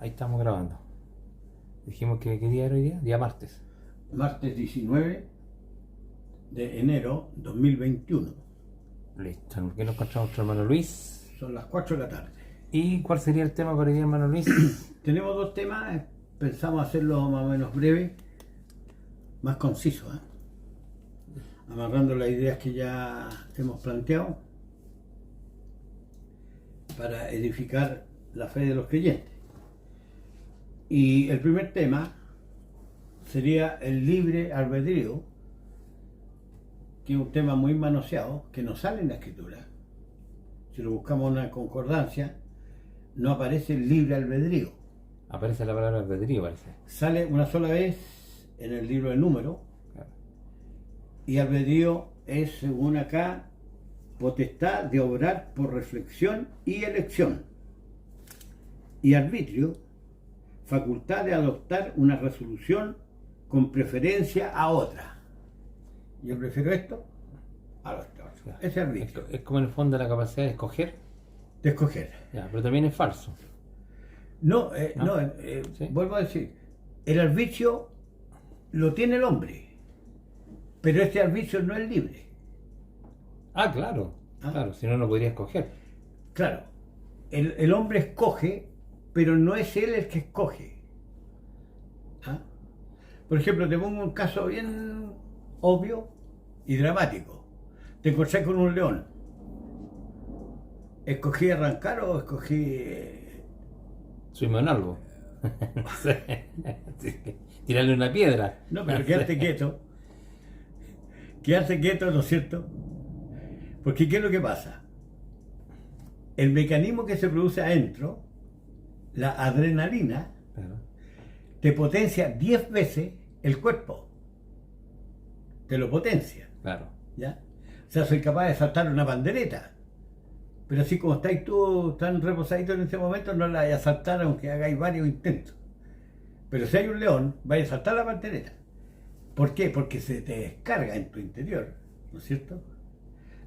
ahí estamos grabando. Dijimos que ¿qué día era hoy día? Día martes. Martes 19 de enero 2021. Listo. ¿Qué nos encontramos nuestro hermano Luis? Son las 4 de la tarde. ¿Y cuál sería el tema para hoy día, hermano Luis? Tenemos dos temas, pensamos hacerlo más o menos breve, más conciso, amarrando las ideas que ya hemos planteado para edificar la fe de los creyentes. Y el primer tema sería el libre albedrío, que es un tema muy manoseado, que no sale en la Escritura. Si lo buscamos en una concordancia, no aparece el libre albedrío. Aparece la palabra albedrío, parece. Sale una sola vez en el libro de Números, Claro. y albedrío es, según acá, potestad de obrar por reflexión y elección. Y arbitrio, facultad de adoptar una resolución con preferencia a otra. Yo prefiero esto a lo otro. Claro. Ese arbitrio. Es como en el fondo la capacidad de escoger. De escoger. Ya, pero también es falso. No, Sí. vuelvo a decir, el arbitrio lo tiene el hombre, pero este arbitrio no es libre. Ah, claro. Ah. Claro, si no, no podría escoger. Claro, el hombre escoge, pero no es él el que escoge. ¿Ah? Por ejemplo, te pongo un caso bien obvio y dramático. Te encontré con un león. ¿Escogí arrancar o escogí...? Subirme a un árbol. Sí. Tirarle una piedra. No, pero quedarte quieto. Quedarse quieto, ¿no es cierto? Porque ¿qué es lo que pasa? El mecanismo que se produce adentro, la adrenalina, Claro. te potencia 10 veces el cuerpo. Te lo potencia, Claro. ¿ya? O sea, soy capaz de saltar una pandereta. Pero así como estáis tú tan reposadito en ese momento, no la vais a saltar aunque hagáis varios intentos. Pero si hay un león, vais a saltar la pandereta. ¿Por qué? Porque se te descarga en tu interior, ¿no es cierto?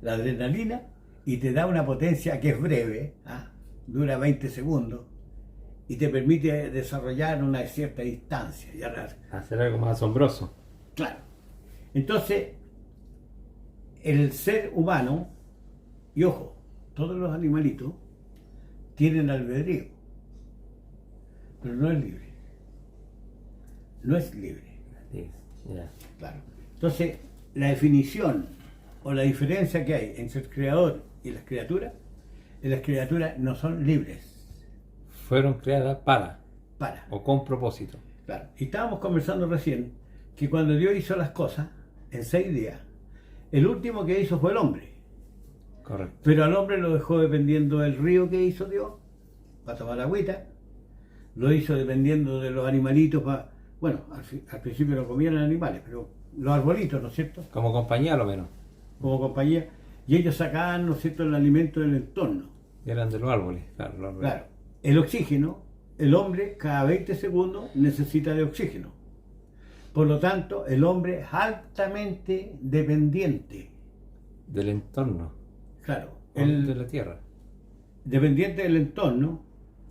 La adrenalina, y te da una potencia que es breve, dura 20 segundos, y te permite desarrollar una cierta distancia. Y ahora, Hacer algo más asombroso. claro. Entonces, el ser humano, y ojo, todos los animalitos tienen albedrío, pero no es libre. No es libre. Sí, ya. Claro. Entonces, la definición o la diferencia que hay entre el creador y las criaturas no son libres. Fueron creadas para Para. o con propósito. Claro. Y estábamos conversando recién que cuando Dios hizo las cosas en 6 días, el último que hizo fue el hombre. Correcto. Pero al hombre lo dejó dependiendo del río que hizo Dios para tomar agüita. Lo hizo dependiendo de los animalitos para... Bueno, al principio no comían animales, pero los arbolitos, ¿no es cierto? Como compañía, a lo menos. Como compañía. Y ellos sacaban, ¿no es cierto?, el alimento del entorno. Eran de los árboles. Claro, los árboles. Claro. El oxígeno, el hombre cada 20 segundos necesita de oxígeno. Por lo tanto, el hombre es altamente dependiente. Del entorno. Claro. De la tierra. Dependiente del entorno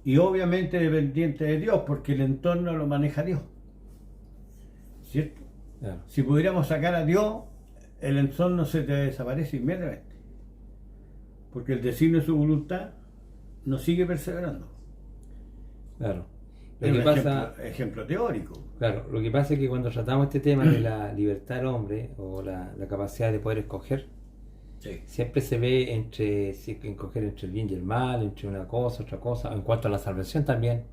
y obviamente dependiente de Dios, porque el entorno lo maneja Dios. ¿Cierto? Claro. Si pudiéramos sacar a Dios, el entorno se te desaparece inmediatamente. Porque el designio de su voluntad nos sigue perseverando. Claro. Lo Es que un pasa, ejemplo teórico. claro, lo que pasa es que cuando tratamos este tema de la libertad del hombre o la capacidad de poder escoger, Sí. siempre se ve entre escoger entre el bien y el mal, entre una cosa, otra cosa, en cuanto a la salvación también,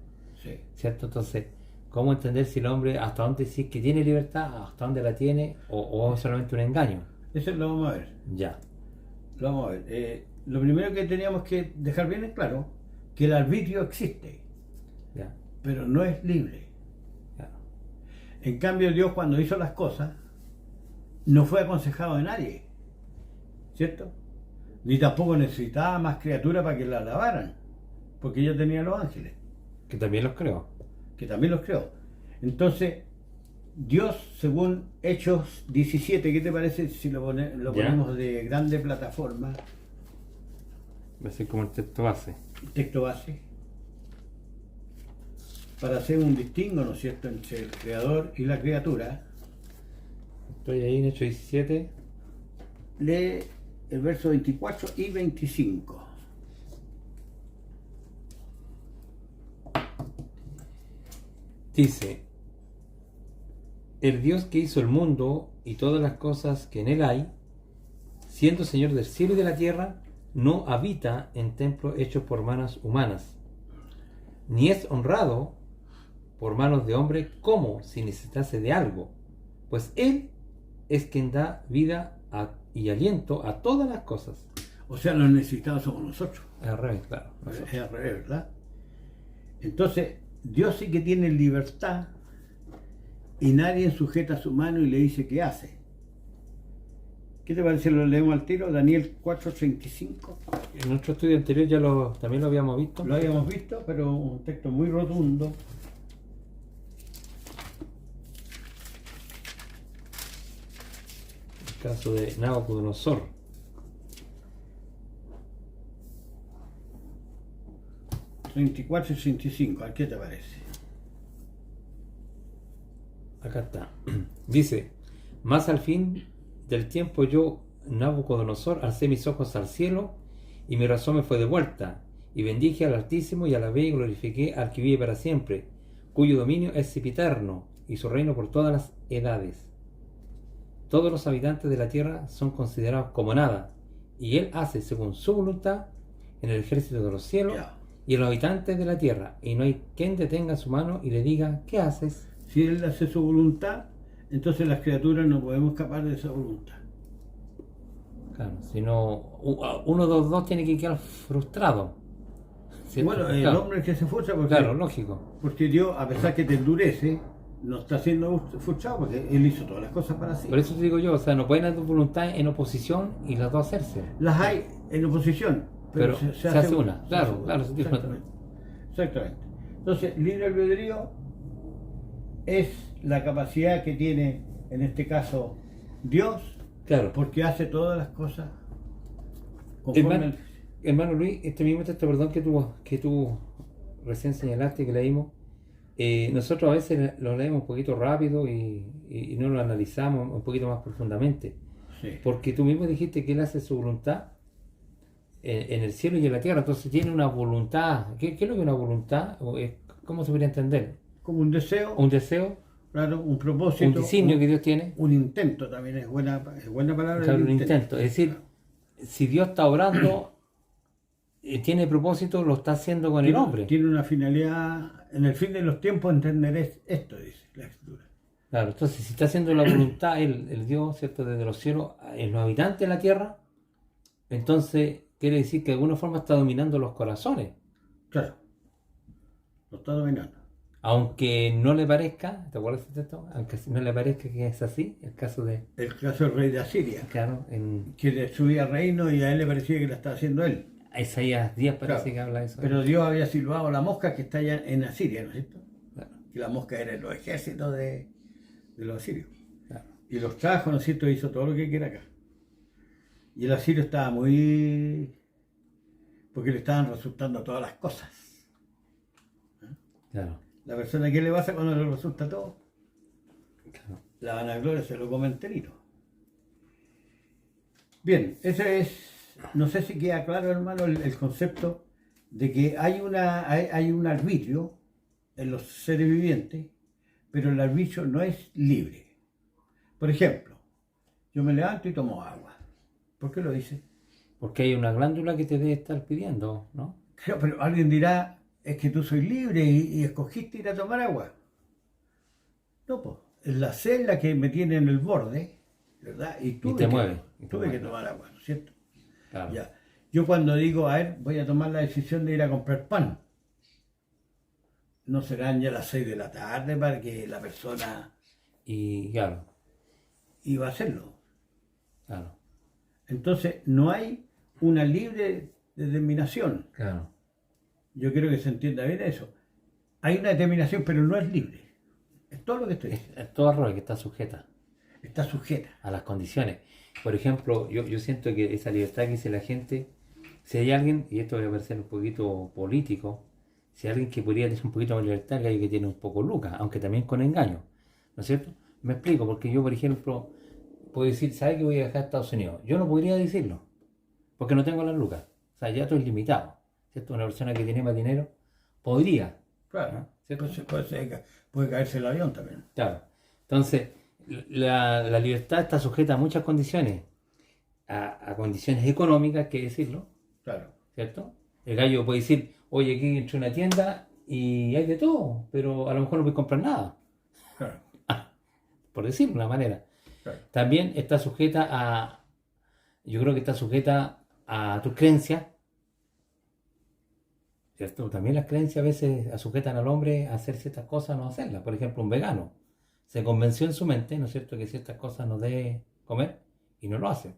Sí. ¿cierto? Entonces, ¿cómo entender si el hombre hasta dónde decir que tiene libertad, hasta dónde la tiene, o es solamente un engaño? Eso lo vamos a ver. Ya, Lo vamos a ver. Lo primero que teníamos que dejar bien en claro, que el arbitrio existe, ya, pero no es libre. ya. En cambio, Dios cuando hizo las cosas, no fue aconsejado de nadie, ¿cierto? Ni tampoco necesitaba más criaturas para que la alabaran, porque ya tenía los ángeles, Que también los creo. que también los creó. Entonces, Dios, según Hechos 17, ¿qué te parece si lo Ya. ponemos de grande plataforma, Va a ser como el texto base. texto base? para hacer un distingo, ¿no es cierto?, entre el creador y la criatura, Estoy ahí en Hechos 17. lee el verso 24 y 25. Dice, el Dios que hizo el mundo y todas las cosas que en él hay, siendo Señor del cielo y de la tierra, no habita en templos hechos por manos humanas, ni es honrado por manos de hombre como si necesitase de algo, pues Él es quien da vida y aliento a todas las cosas. O sea, los necesitados somos nosotros. Al revés, claro. Es al revés, ¿verdad? Entonces, Dios sí que tiene libertad y nadie sujeta su mano y le dice qué hace. ¿Qué te parece? Lo leemos al tiro, Daniel 4:35. En nuestro estudio anterior también lo habíamos visto. Lo habíamos visto, pero un texto muy rotundo. El caso de Nabucodonosor. $34 y 65, ¿a qué te parece? Acá está. Dice, más al fin del tiempo yo, Nabucodonosor, alcé mis ojos al cielo y mi razón me fue devuelta, y bendije al Altísimo y alabé y glorifiqué al que vive para siempre, cuyo dominio es sempiterno y su reino por todas las edades. Todos los habitantes de la tierra son considerados como nada, y él hace según su voluntad en el ejército de los cielos y en los habitantes de la tierra, y no hay quien detenga su mano y le diga, ¿qué haces? Si él hace su voluntad, entonces las criaturas no podemos escapar de esa voluntad. Claro, si no, uno de los dos tiene que quedar frustrado. ¿Cierto? Bueno, el Claro. hombre que se frustra porque, Claro, lógico. porque Dios, a pesar que te endurece, no está siendo frustrado porque Él hizo todas las cosas para sí. Por eso te digo yo, o sea, no pueden haber voluntad en oposición y las dos hacerse. Las hay en oposición, pero se hace una. se Claro, hace una. claro, se tiene una. Exactamente. Exactamente. Entonces, libre albedrío es la capacidad que tiene, en este caso, Dios, Claro. porque hace todas las cosas conforme Hermano Luis, este mismo texto, perdón, que tú recién señalaste, que leímos, nosotros a veces lo leemos un poquito rápido y no lo analizamos un poquito más profundamente. Sí. Porque tú mismo dijiste que Él hace su voluntad en el cielo y en la tierra, entonces tiene una voluntad. ¿Qué es lo que es una voluntad? ¿Cómo se podría entender? Como un deseo, ¿Un deseo? claro, un propósito, ¿Un designio que Dios tiene? un intento también es buena palabra. Claro, el un intento. Es decir, si Dios está obrando, tiene propósito, lo está haciendo con el hombre. Tiene una finalidad, en el fin de los tiempos entenderé esto, dice la Escritura. Claro, entonces si está haciendo la voluntad el Dios, ¿cierto?, desde los cielos, en los habitantes de la tierra, entonces quiere decir que de alguna forma está dominando los corazones. Claro, lo está dominando. Aunque no le parezca, ¿te acuerdas de esto? Aunque no le parezca que es así, el caso de, El caso del rey de Asiria, claro, en que destruía reino y a él le parecía que lo estaba haciendo él. Isaías 10 parece Claro, que habla de eso. pero Dios había silbado la mosca que está allá en Asiria, ¿no es cierto? Claro, Que la mosca era los ejércitos de los asirios. claro. Y los trajo, ¿no es cierto? Hizo todo lo que quiera acá. Y el asirio estaba muy... porque le estaban resultando todas las cosas. Claro, La persona que le pasa cuando le resulta todo, claro. la vanagloria se lo come enterito. Bien, ese es, no sé si queda claro, hermano, el concepto de que hay un arbitrio en los seres vivientes, pero el arbitrio no es libre. Por ejemplo, yo me levanto y tomo agua. ¿Por qué lo dice? Porque hay una glándula que te debe estar pidiendo, ¿no? Claro, pero alguien dirá, es que tú soy libre y escogiste ir a tomar agua. No, pues, es la celda que me tiene en el borde, ¿verdad? Y te mueve. Tuve que tomar agua, ¿no es cierto? Claro. Ya. Yo cuando digo, a ver, voy a tomar la decisión de ir a comprar pan, no serán ya las 6 de la tarde para que la persona Y claro, iba a hacerlo. claro, Entonces, no hay una libre determinación. claro. Yo quiero que se entienda bien eso. Hay una determinación, pero no es libre. Es todo lo que estoy diciendo. Es todo error que está sujeta Está sujeta. a las condiciones. Por ejemplo, yo siento que esa libertad que dice la gente, si hay alguien, y esto voy a parecer un poquito político, Si alguien que podría tener un poquito más de libertad, el gallo que tiene un poco lucas, aunque también con engaño, ¿no es cierto? Me explico, porque yo, por ejemplo, puedo decir, ¿sabe que voy a viajar a Estados Unidos? Yo no podría decirlo, porque no tengo las lucas. O sea, ya estoy limitado, ¿cierto? Una persona que tiene más dinero podría, Claro. ¿no? ¿Cierto? Puede caerse el avión también. Claro. Entonces, la libertad está sujeta a muchas condiciones, a condiciones económicas, que decirlo, Claro. ¿cierto? El gallo puede decir, oye, aquí entro a una tienda y hay de todo, pero a lo mejor no voy a comprar nada, Claro. por decirlo de una manera. Claro. También está sujeta yo creo que está sujeta a tus creencias, ¿cierto? También las creencias a veces sujetan al hombre a hacer ciertas cosas, no hacerlas. Por ejemplo, un vegano se convenció en su mente, ¿no es cierto?, que ciertas cosas no debe comer y no lo hace.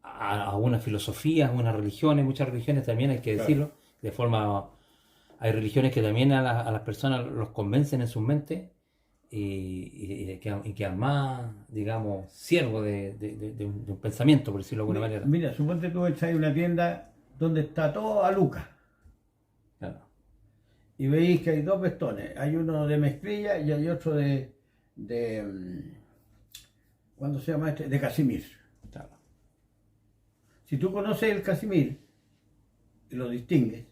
A unas filosofías, a unas religiones, muchas religiones también hay que decirlo, de forma... Hay religiones que también a las personas los convencen en su mente y quedan más, digamos, siervos de un pensamiento, por decirlo de alguna manera. Mira, suponte tú entras en una tienda donde está todo a lucas Claro. y veis que hay dos vestones. Hay uno de mezclilla y hay otro ¿cuándo se llama este? De casimir. Claro. Si tú conoces el casimir y lo distingues,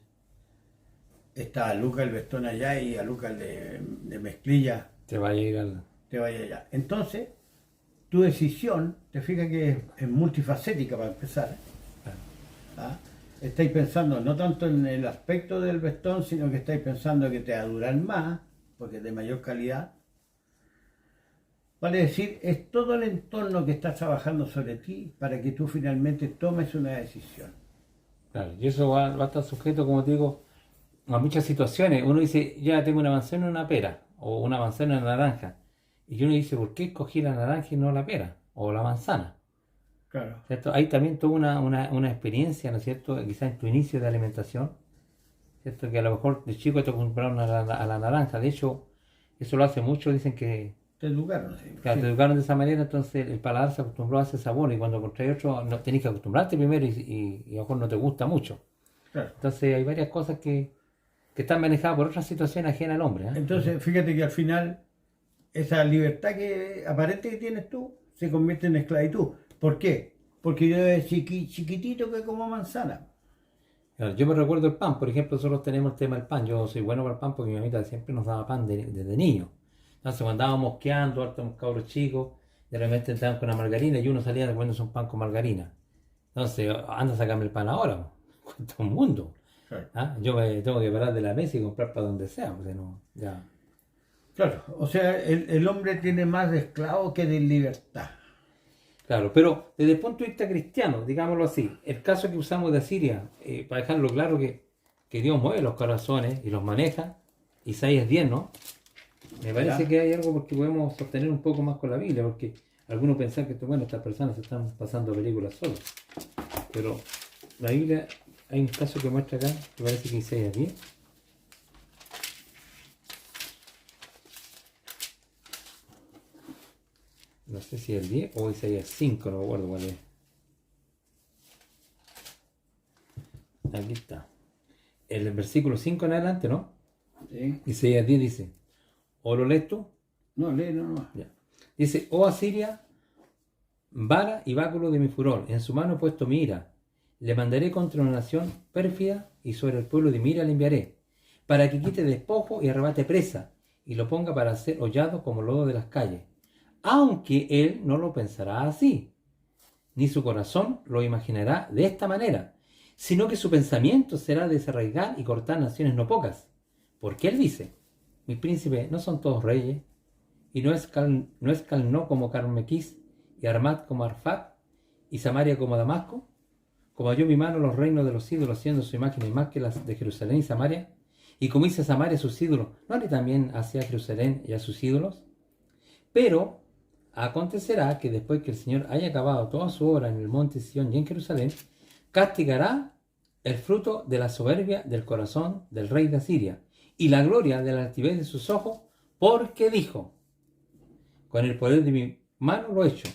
está a lucas el vestón allá y a lucas el de mezclilla Te va a ir al... te vaya allá. Entonces, tu decisión, te fijas que es multifacética para empezar. Claro. ¿Ah? Estáis pensando no tanto en el aspecto del vestón, sino que estáis pensando que te va a durar más, porque es de mayor calidad. Vale decir, es todo el entorno que está trabajando sobre ti para que tú finalmente tomes una decisión. Claro, y eso va a estar sujeto, como te digo, a muchas situaciones. Uno dice, ya tengo una manzana y una pera, o una manzana y una naranja. Y uno dice, ¿por qué escogí la naranja y no la pera? O la manzana. Claro. ¿Cierto? Hay también toda una experiencia, ¿no es cierto? Quizás en tu inicio de alimentación, ¿cierto? Que a lo mejor de chico te acostumbraron a la naranja. De hecho, eso lo hace mucho, dicen que Te educaron. Sí. te educaron de esa manera, entonces el paladar se acostumbró a ese sabor y cuando encontré otro, no, tenés que acostumbrarte primero y a lo mejor no te gusta mucho. Claro. Entonces hay varias cosas que están manejadas por otras situaciones ajenas al hombre. Entonces, fíjate que al final, esa libertad que aparente que tienes tú, se convierte en esclavitud. ¿Por qué? Porque yo de chiquitito que como manzana. Claro, yo me recuerdo el pan, por ejemplo, nosotros tenemos el tema del pan. Yo soy bueno para el pan porque mi mamita siempre nos daba pan desde niño. Entonces cuando andábamos mosqueando, hartos cabros chicos, de repente entraban con la margarina y uno salía comiéndose un pan con margarina. Entonces, anda a sacarme el pan ahora, cuenta un mundo. Claro. Yo me tengo que parar de la mesa y comprar para donde sea, porque no, ya. Claro, o sea, el hombre tiene más de esclavo que de libertad. Claro, pero desde el punto de vista cristiano, digámoslo así, el caso que usamos de Asiria, para dejarlo claro que Dios mueve los corazones y los maneja, Isaías 10, ¿no? Me parece que hay algo porque podemos sostener un poco más con la Biblia, porque algunos piensan que, bueno, estas personas se están pasando películas solas. Pero la Biblia, hay un caso que muestra acá, que parece que Isaías 10. No sé si es el 10 o Isaías 5, no me acuerdo cuál es. Aquí está. El versículo 5 en adelante, ¿no? ¿Sí? Isaías 10 dice, ¿o lo lees tú? No, léelo nomás. Ya. Dice, oh Asiria, vara y báculo de mi furor, en su mano he puesto mi ira. Le mandaré contra una nación pérfida y sobre el pueblo de mi ira le enviaré, para que quite despojo y arrebate presa, y lo ponga para ser hollado como lodo de las calles. Aunque él no lo pensará así, ni su corazón lo imaginará de esta manera, sino que su pensamiento será desarraigar y cortar naciones no pocas. Porque él dice, mis príncipes no son todos reyes, y no es Calno como Carmequís, y Armat como Arfat, y Samaria como Damasco, como halló mi mano los reinos de los ídolos, siendo su imagen más que las de Jerusalén y Samaria, y como hice a Samaria a sus ídolos, ¿no haré también hacia Jerusalén y a sus ídolos? Pero acontecerá que después que el Señor haya acabado toda su obra en el monte Sión y en Jerusalén, castigará el fruto de la soberbia del corazón del rey de Asiria y la gloria de la altivez de sus ojos, porque dijo, con el poder de mi mano lo he hecho,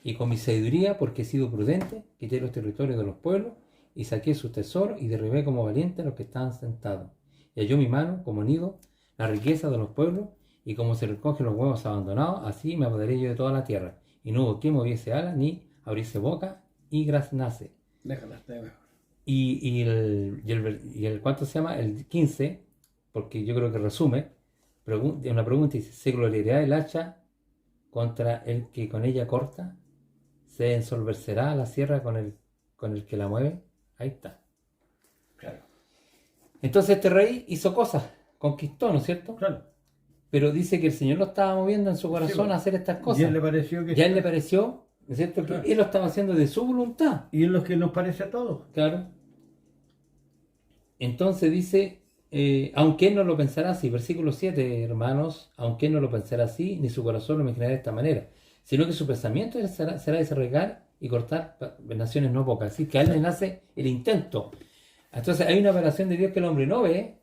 y con mi sabiduría, porque he sido prudente, quité los territorios de los pueblos y saqué sus tesoros y derribé como valiente a los que estaban sentados. Y halló mi mano como nido la riqueza de los pueblos, y como se recogen los huevos abandonados, así me apoderé yo de toda la tierra. Y no hubo quien moviese alas, ni abriese boca, y graznase. Déjala, está mejor. Y el ¿cuánto se llama? El 15, porque yo creo que resume, una pregunta dice, ¿se gloriará el hacha contra el que con ella corta? ¿Se ensolvecerá la sierra con el que la mueve? Ahí está. Claro. Entonces este rey hizo cosas, conquistó, ¿no es cierto? Claro. Pero dice que el Señor lo estaba moviendo en su corazón Sí, a hacer estas cosas. Y a él le pareció que... Ya a él le pareció, ¿no es cierto? Claro. Que él lo estaba haciendo de su voluntad. Y es lo que nos parece a todos. Claro. Entonces dice, aunque él no lo pensara así, versículo 7, hermanos, aunque él no lo pensara así, ni su corazón lo imaginará de esta manera, sino que su pensamiento será desarraigar y cortar naciones no pocas. Así que a él le nace el intento. Entonces hay una operación de Dios que el hombre no ve,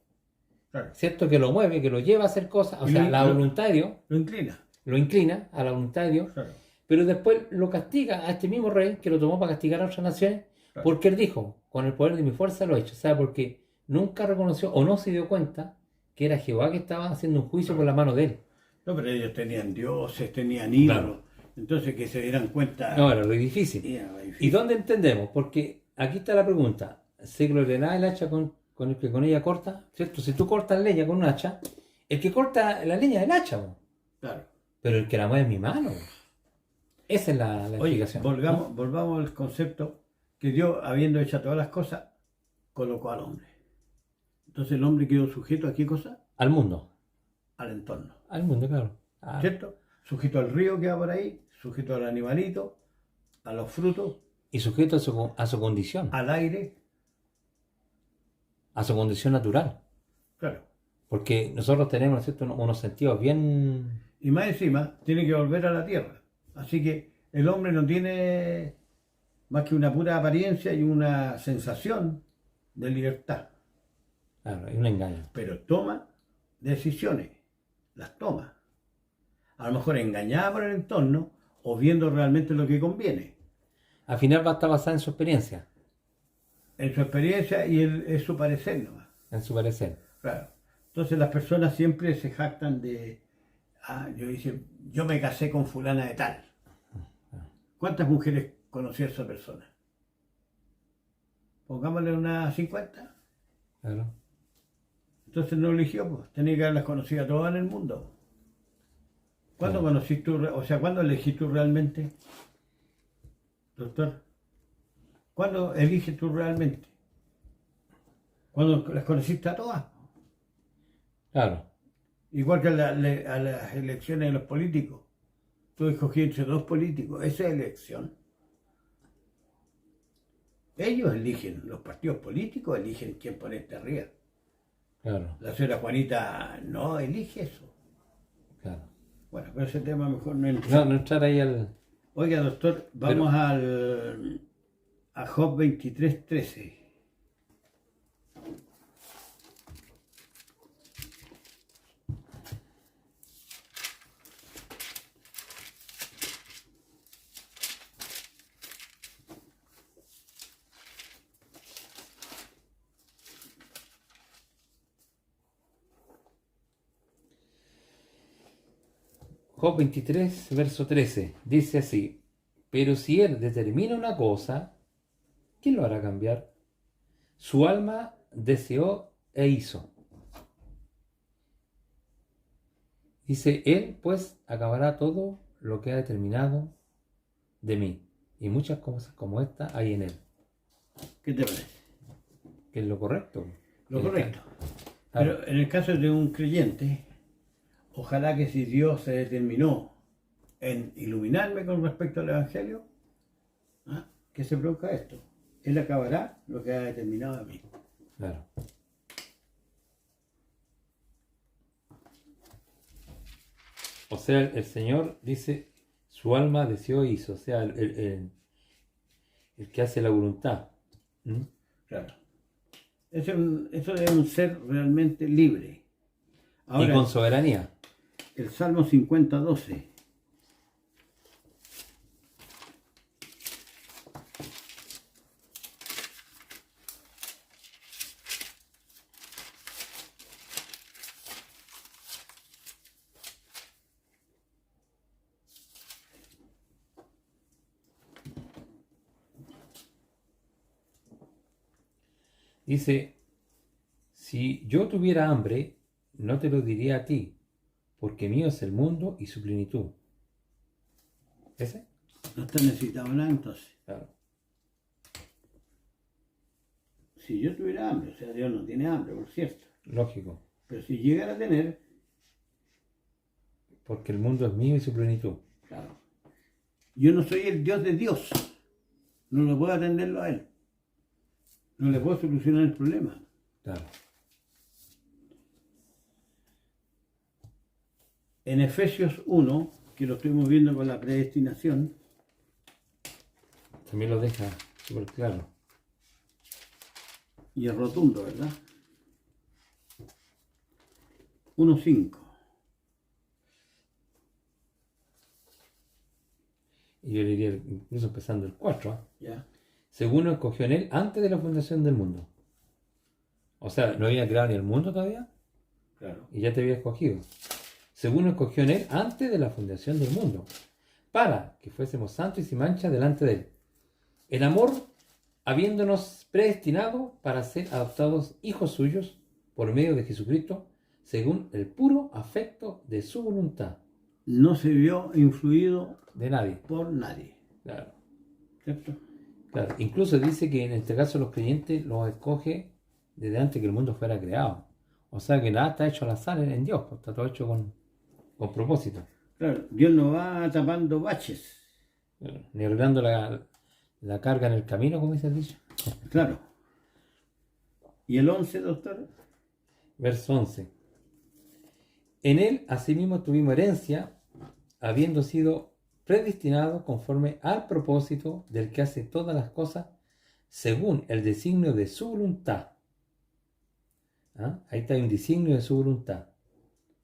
Claro. ¿cierto? Que lo mueve, que lo lleva a hacer cosas, o Y sea, la voluntad de Dios Lo inclina. lo inclina a la voluntad de Dios, Claro. pero después lo castiga a este mismo rey que lo tomó para castigar a otras naciones, Claro. porque él dijo, con el poder de mi fuerza lo he hecho, o sea, porque nunca reconoció o no se dio cuenta que era Jehová que estaba haciendo un juicio por la mano de él. No, pero ellos tenían dioses, tenían ídolos. Claro. Entonces que se dieran cuenta... No, era lo difícil. Era difícil. ¿Y dónde entendemos? Porque aquí está la pregunta, ¿se gloriará el hacha con el que con ella corta? ¿Cierto? Si tú cortas leña con un hacha, el que corta la leña es el hacha, ¿no? Claro. Pero el que la mueve es mi mano. Esa es la Oye, explicación. volvamos al concepto que Dios, habiendo hecho todas las cosas, colocó al hombre. Entonces el hombre quedó sujeto a qué cosa? Al mundo. Al entorno. Al mundo, claro. Ah, ¿Cierto? Sujeto al río que va por ahí, sujeto al animalito, a los frutos, y sujeto a su condición, al aire. a su condición natural. Claro. Porque nosotros tenemos, ¿no es cierto?, unos sentidos bien... Y más encima, tiene que volver a la tierra. Así que el hombre no tiene más que una pura apariencia y una sensación de libertad. Claro, es un engaño. Pero toma decisiones, las toma. A lo mejor engañada por el entorno o viendo realmente lo que conviene. Al final va a estar basada en su experiencia, En su experiencia y es su parecer nomás. en su parecer. Claro. Entonces las personas siempre se jactan de, yo me casé con fulana de tal. ¿Cuántas mujeres conoció a esa persona? Pongámosle unas 50. Claro. Entonces no eligió, pues. Tenía que haberlas conocido a todas en el mundo. ¿Cuándo Claro. conociste tú, cuándo elegiste tú realmente? Doctor, ¿cuándo eliges tú realmente? ¿Cuándo las conociste a todas? Claro. Igual que a las elecciones de los políticos. Tú escogí entre dos políticos. Esa es elección. Ellos eligen, los partidos políticos eligen quién ponerte arriba. Claro. La señora Juanita no elige eso. Claro. Bueno, pero ese tema mejor no entra. No entrar ahí al... Oiga, doctor, vamos a Job 23:13. Job 23, verso 13, dice así, pero si él determina una cosa, ¿quién lo hará cambiar? Su alma deseó e hizo. Dice, él pues acabará todo lo que ha determinado de mí. Y muchas cosas como esta hay en él. ¿Qué te parece? Que es lo correcto. Lo correcto. Claro. Pero en el caso de un creyente, ojalá que si Dios se determinó en iluminarme con respecto al Evangelio, que se produzca esto. Él acabará lo que ha determinado de mí. Claro. O sea, el Señor dice, su alma deseó e hizo. O sea, el que hace la voluntad. ¿Mm? Claro. Eso es un ser realmente libre. Ahora, Y con soberanía. el Salmo 50:12. Dice, si yo tuviera hambre, no te lo diría a ti, porque mío es el mundo y su plenitud. ¿Ese? No está necesitado nada entonces. Claro. Si yo tuviera hambre, o sea, Dios no tiene hambre, por cierto. Lógico. Pero si llegara a tener, Porque el mundo es mío y su plenitud. claro. Yo no soy el Dios de Dios. No lo puedo atenderlo a Él. No le puedo solucionar el problema. Claro. En Efesios 1, que lo estuvimos viendo con la predestinación, También lo deja súper claro. y es rotundo, ¿verdad? 1.5. Y yo diría, incluso empezando el 4, ¿eh? ¿Ya? Según nos escogió en él antes de la fundación del mundo. O sea, no había creado ni el mundo todavía Claro. y ya te había escogido. Según nos escogió en él antes de la fundación del mundo, para que fuésemos santos y sin mancha delante de él. En amor, habiéndonos predestinado para ser adoptados hijos suyos por medio de Jesucristo, según el puro afecto de su voluntad. No se vio influido De nadie. por nadie. Claro. ¿Cierto? Claro. Incluso dice que en este caso los creyentes los escoge desde antes que el mundo fuera creado. O sea que nada está hecho al azar en Dios, pues, está todo hecho con propósito. Claro, Dios no va tapando baches. Claro. Ni arreglando la carga en el camino, como dice el dicho. Claro. ¿Y el 11, doctor? Verso 11. En él asimismo tuvimos herencia, habiendo sido predestinados conforme al propósito del que hace todas las cosas según el designio de su voluntad. ¿Ah? Ahí está un designio de su voluntad.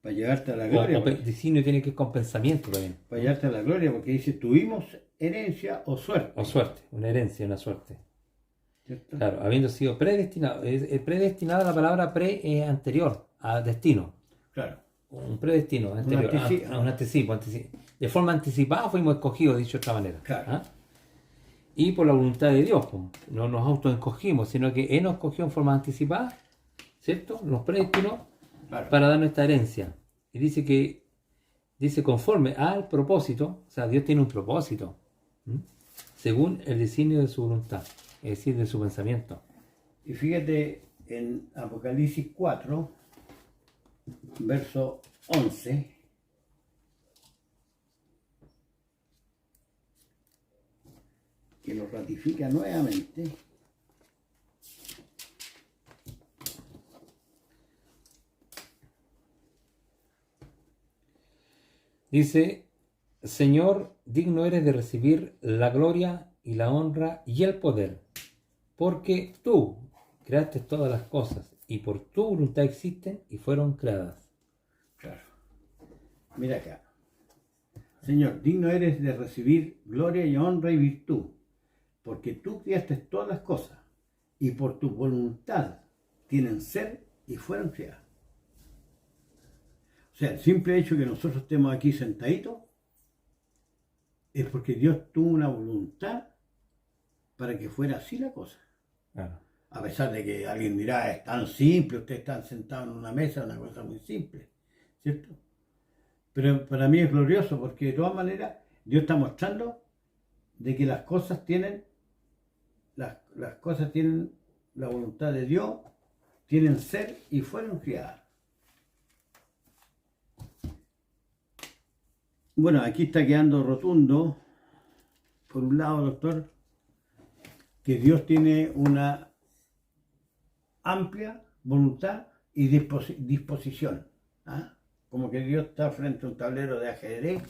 Para llegarte a la gloria. Designio tiene que ir con pensamiento también. Para llegarte a la gloria, porque dice, tuvimos herencia o suerte. O suerte, una herencia, una suerte. ¿Cierto? Claro, habiendo sido predestinado. Predestinado, la palabra pre es anterior a destino. Claro. Un predestino anterior, un anticipo. De forma anticipada fuimos escogidos, dicho de otra manera. Claro. ¿Ah? Y por la voluntad de Dios, pues, no nos autoescogimos, sino que Él nos escogió en forma anticipada, ¿cierto? Nos predestinó Claro. para dar nuestra herencia. Y dice conforme al propósito, o sea, Dios tiene un propósito, según el designio de su voluntad, es decir, de su pensamiento. Y fíjate en Apocalipsis 4, verso 11, que lo ratifica nuevamente. Dice, Señor, digno eres de recibir la gloria y la honra y el poder, porque tú creaste todas las cosas y por tu voluntad existen y fueron creadas. Claro. Mira acá. Señor, digno eres de recibir gloria y honra y virtud, porque tú creaste todas las cosas y por tu voluntad tienen ser y fueron creadas. O sea, el simple hecho que nosotros estemos aquí sentaditos es porque Dios tuvo una voluntad para que fuera así la cosa. Claro. A pesar de que alguien dirá, es tan simple, ustedes están sentados en una mesa, una cosa muy simple, ¿cierto? Pero para mí es glorioso porque de todas maneras Dios está mostrando de que las cosas tienen la voluntad de Dios, tienen ser y fueron creadas. Bueno, aquí está quedando rotundo, por un lado, doctor, que Dios tiene una amplia voluntad y disposición. ¿Ah? Como que Dios está frente a un tablero de ajedrez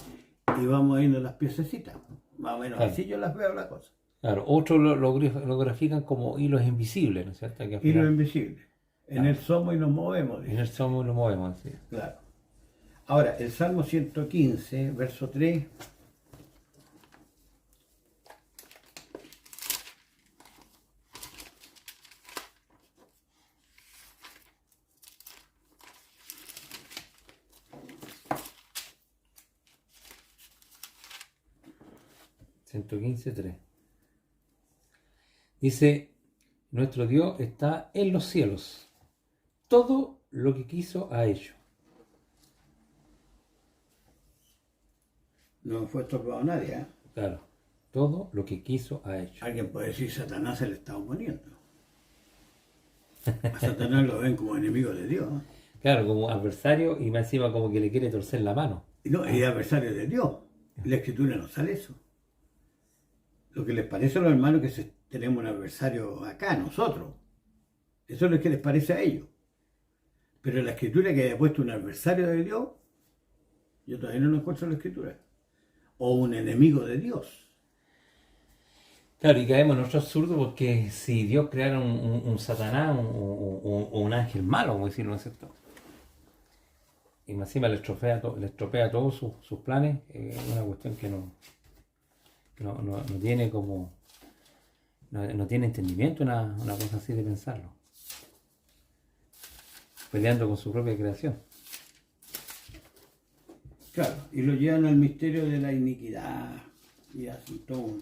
y vamos a irnos las piececitas. Más o menos Claro. así yo las veo la cosa. Claro, otros lo grafican como hilos invisibles, ¿no es cierto? Que al Y lo final, invisible. En Claro. él somos y nos movemos. en el somos lo movemos. ¿Sí? Claro. Ahora, el Salmo 115, verso 3. .115.3. Dice, Nuestro Dios está en los cielos. Todo lo que quiso ha hecho. No fue estorbado a nadie, ¿eh? Claro, todo lo que quiso ha hecho. Alguien puede decir Satanás se le está oponiendo. A Satanás lo ven como enemigo de Dios, ¿eh? Claro, como adversario y más encima como que le quiere torcer la mano. Y no, es adversario de Dios. En la Escritura no sale eso. Lo que les parece a los hermanos es que tenemos un adversario acá, nosotros. Eso es lo que les parece a ellos. Pero en la Escritura que haya puesto un adversario de Dios, yo todavía no lo encuentro en la Escritura. O un enemigo de Dios. Claro, y caemos en otro absurdo porque si Dios creara un Satanás o un ángel malo, como decirlo, ¿no es cierto? Y más encima le estropea todos sus planes, es una cuestión que no tiene como... No tiene entendimiento una cosa así de pensarlo. Peleando con su propia creación. Claro, y lo llevan al misterio de la iniquidad. Y así todo.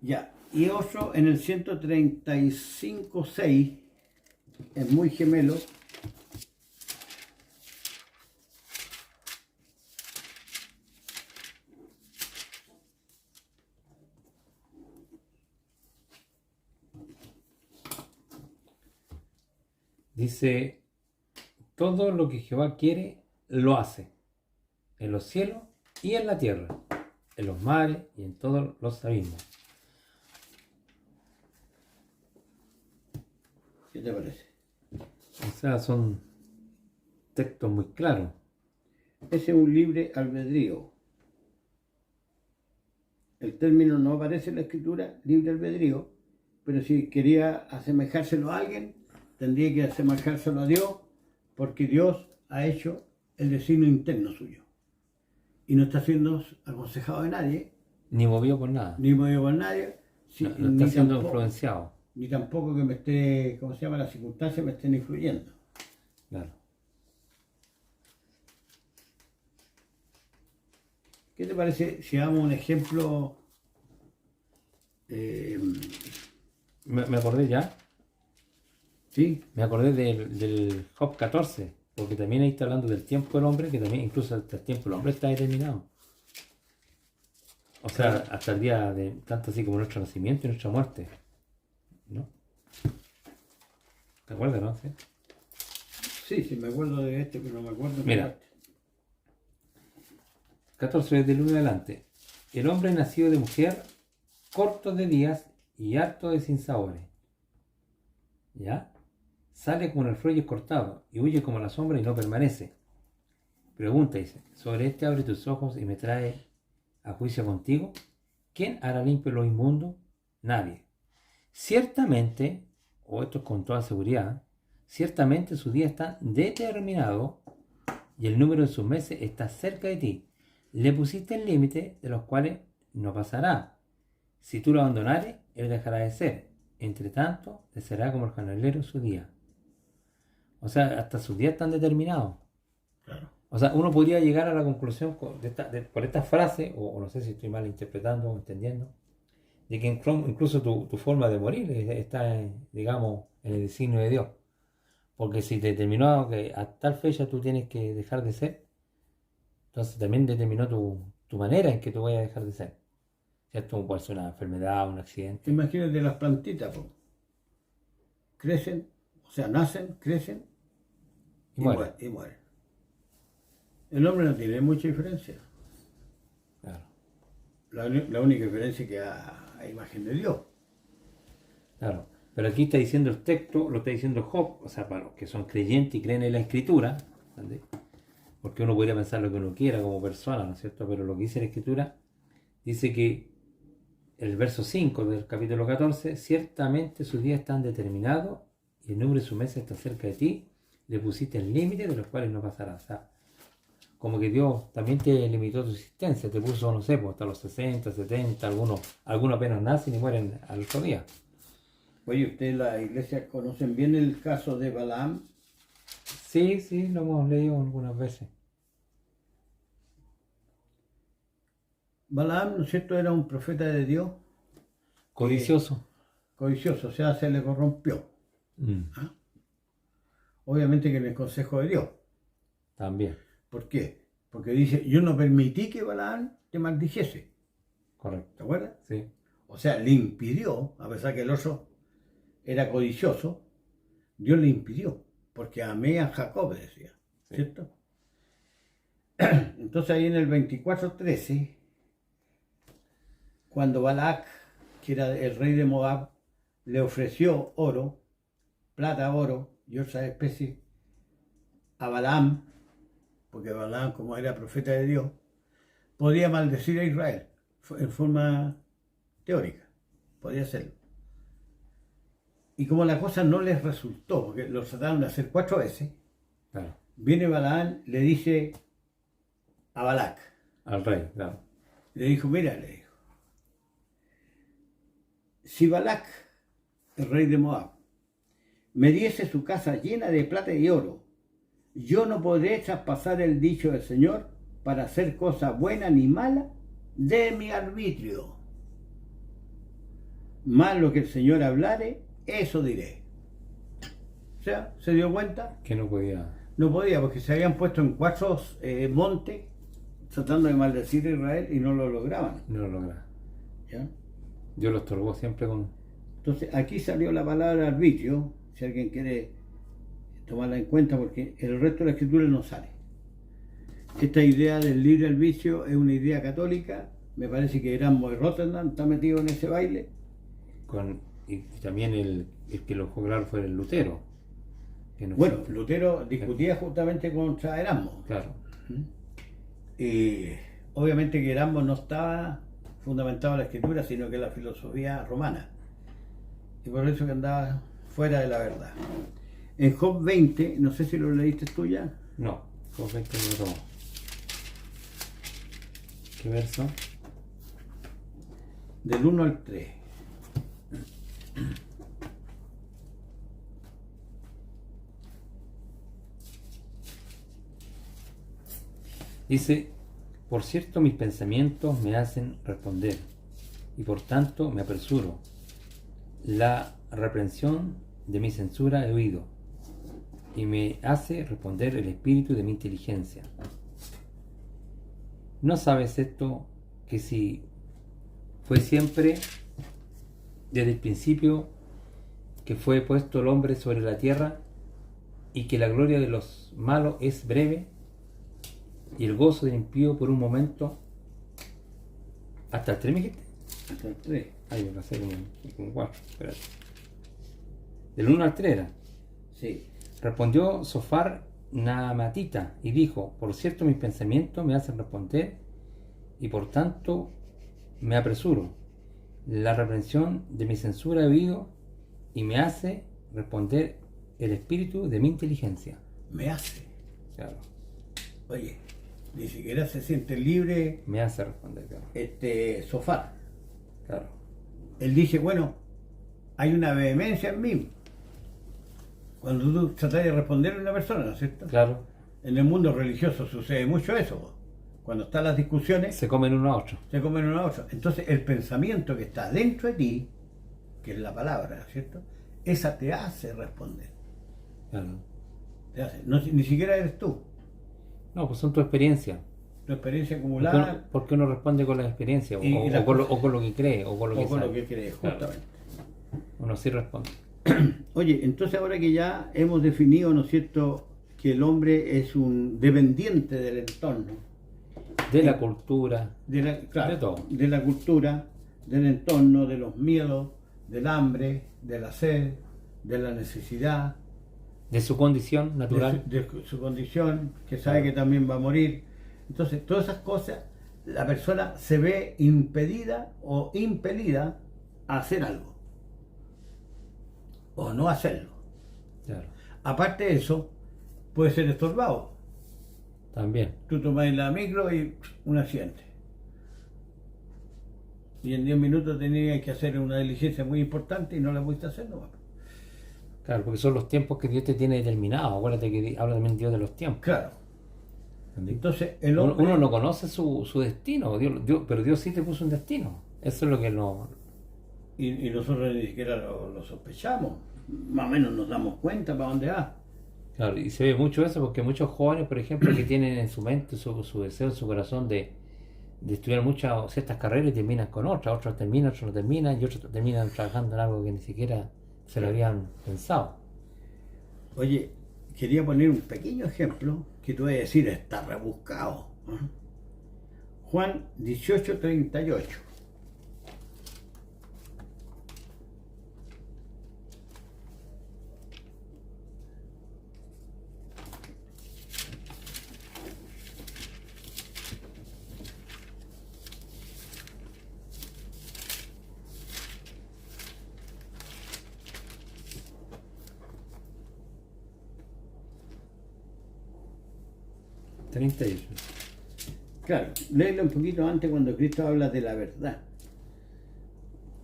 Ya, y otro en el 135.6, es muy gemelo. Dice, todo lo que Jehová quiere, lo hace, en los cielos y en la tierra, en los mares y en todos los abismos. ¿Qué te parece? O sea, son textos muy claros. Ese es un libre albedrío. El término no aparece en la Escritura, libre albedrío, pero si quería asemejárselo a alguien, tendría que asemejárselo a Dios, porque Dios ha hecho el designio interno suyo. Y no está siendo aconsejado de nadie, Ni movido por nada. ni movido por nadie, No ni está siendo tampoco, influenciado. ni tampoco que me esté, ¿cómo se llama? Las circunstancias me estén influyendo. Claro. ¿Qué te parece si damos un ejemplo? Me acordé ya. ¿Sí? Me acordé del Job 14, porque también ahí está hablando del tiempo del hombre, que también incluso hasta el tiempo del hombre está determinado. O sea, hasta el día de tanto así como nuestro nacimiento y nuestra muerte. ¿No? ¿Te acuerdas, no? ¿Sí? Sí, me acuerdo de este, pero no me acuerdo. Mira. 14 desde el 1 adelante. El hombre nacido de mujer, corto de días y harto de sinsabores. ¿Ya? Sale como el fuelle cortado y huye como la sombra y no permanece. Pregunta, dice, sobre este abre tus ojos y me trae a juicio contigo. ¿Quién hará limpio lo inmundo? Nadie. Ciertamente, o esto es con toda seguridad, ciertamente su día está determinado y el número de sus meses está cerca de ti. Le pusiste el límite de los cuales no pasará. Si tú lo abandonares, él dejará de ser. Entre tanto, te será como el candelero su día. O sea, hasta sus días están determinados. Claro. O sea, uno podría llegar a la conclusión por esta frase, o no sé si estoy mal interpretando o entendiendo, de que incluso tu forma de morir está, digamos, en el designio de Dios. Porque si determinó que a tal fecha tú tienes que dejar de ser, entonces también determinó tu manera en que tú vayas a dejar de ser. ¿Cierto? Puede ser una enfermedad, un accidente. Imagínate las plantitas, po. Crecen, o sea, nacen, crecen Y muere. y mueren. El hombre no tiene mucha diferencia. Claro. La única diferencia es que a imagen de Dios. Claro. Pero aquí está diciendo el texto, lo está diciendo Job, o sea, para los que son creyentes y creen en la Escritura, ¿entendés? Porque uno podría pensar lo que uno quiera como persona, ¿no es cierto? Pero lo que dice la Escritura, dice que el verso 5 del capítulo 14, ciertamente sus días están determinados y el número de sus meses está cerca de ti, le pusiste el límite de los cuales no pasará. O sea, como que Dios también te limitó tu existencia, te puso, no sé, pues, hasta los 60, 70, algunos apenas nacen y mueren al otro día. Oye, ¿ustedes la iglesia conocen bien el caso de Balaam? Sí, lo hemos leído algunas veces. Balaam, ¿no es cierto?, era un profeta de Dios. Codicioso. codicioso, o sea, se le corrompió. ¿Ah? Obviamente que en el consejo de Dios. También, ¿Por qué? Porque dice, yo no permití que Balaam te maldijese. correcto. ¿Te acuerdas? Sí, O sea, le impidió, a pesar que el otro era codicioso, Dios le impidió, porque amé a Jacob, decía, Sí. ¿cierto? Entonces ahí en el 24:13, cuando Balac, que era el rey de Moab, le ofreció oro, plata, oro y otras especies a Balaam, porque Balaam, como era profeta de Dios, podía maldecir a Israel en forma teórica, podía hacerlo. Y como la cosa no les resultó, porque lo trataron de hacer 4 veces, claro. viene Balaam, le dice a Balac, Al rey, claro. le dijo, mira, le dijo, si Balac, el rey de Moab, me diese su casa llena de plata y oro, yo no podré traspasar el dicho del Señor para hacer cosa buena ni mala de mi arbitrio. Más lo que el Señor hablare, eso diré. O sea, se dio cuenta, Que no podía. no podía, porque se habían puesto en 4 montes tratando de maldecir a Israel y no lo lograban. No lo logra. ¿Ya? Dios lo estorbó siempre con. Entonces aquí salió la palabra arbitrio, si alguien quiere tomarla en cuenta, porque el resto de la escritura no sale. Esta idea del libre arbitrio es una idea católica, me parece que Erasmo de Rotterdam está metido en ese baile. Y también el que lo dejó claro fue el Lutero. Que no Bueno, fue- Lutero discutía justamente contra Erasmo. Claro, Y obviamente que Erasmo no estaba fundamentado en la escritura, sino que en la filosofía romana. Y por eso que andaba fuera de la verdad. En Job 20, no sé si lo leíste tú ya. no, Job 20 no lo tomó. ¿Qué verso? Del 1 al 3. Dice, por cierto mis pensamientos me hacen responder, y por tanto me apresuro. La reprensión de mi censura he oído, y me hace responder el espíritu de mi inteligencia. ¿No sabes esto, que si fue siempre, desde el principio, que fue puesto el hombre sobre la tierra, y que la gloria de los malos es breve, y el gozo del impío por un momento? ¿Hasta el 3 me dijiste? Hasta el 3. Ay, me pasé como 4, espérate. Del 1 al 3 era. Sí. Respondió Sofar Naamatita y dijo, por cierto mis pensamientos me hacen responder, y por tanto me apresuro. La reprensión de mi censura he oído, y me hace responder el espíritu de mi inteligencia. Me hace. Claro, Oye, ni siquiera se siente libre me hace responder, claro. Sofá. Claro, Él dice, bueno, hay una vehemencia en mí. Cuando tú tratas de responder a una persona, ¿no es cierto? claro, En el mundo religioso sucede mucho eso. Cuando están las discusiones, se comen uno a otro. se comen uno a otro. Entonces, el pensamiento que está dentro de ti, que es la palabra, ¿no es cierto? Esa te hace responder. Claro. Te hace. No, ni siquiera eres tú. No, pues son tu experiencia. Tu experiencia Porque acumulada porque uno responde con la experiencia, Y las con cosas. o con lo que cree, o con lo que o con sabe. lo que crees, Claro. justamente. Uno sí responde. Oye, entonces ahora que ya hemos definido, ¿no es cierto?, que el hombre es un dependiente del entorno, De la cultura, claro, de todo. de la cultura, del entorno, de los miedos, del hambre, de la sed, de la necesidad, de su condición natural. de su condición, que sabe que también va a morir. Entonces, todas esas cosas, la persona se ve impedida o impelida a hacer algo, o no hacerlo. Claro, Aparte de eso, puede ser estorbado. también. Tú tomas la micro y un accidente. Y en 10 minutos tenías que hacer una diligencia muy importante y no la pudiste hacer, no. Claro, porque son los tiempos que Dios te tiene determinados. Acuérdate que habla también Dios de los tiempos. Claro. ¿Entendí? Entonces, el Uno, hombre... uno no conoce su destino, pero Dios sí te puso un destino. Eso es lo que no. Y nosotros ni siquiera lo sospechamos. Más o menos nos damos cuenta para dónde va. Claro, y se ve mucho eso porque muchos jóvenes, por ejemplo, que tienen en su mente, su deseo, en su corazón de estudiar muchas ciertas carreras y terminan con otras, otros terminan, otros no terminan y otros terminan trabajando en algo que ni siquiera se lo habían pensado. Oye, quería poner un pequeño ejemplo que tú vas a decir, está rebuscado. ¿Ah? Juan 18:38. Claro, léelo un poquito antes cuando Cristo habla de la verdad.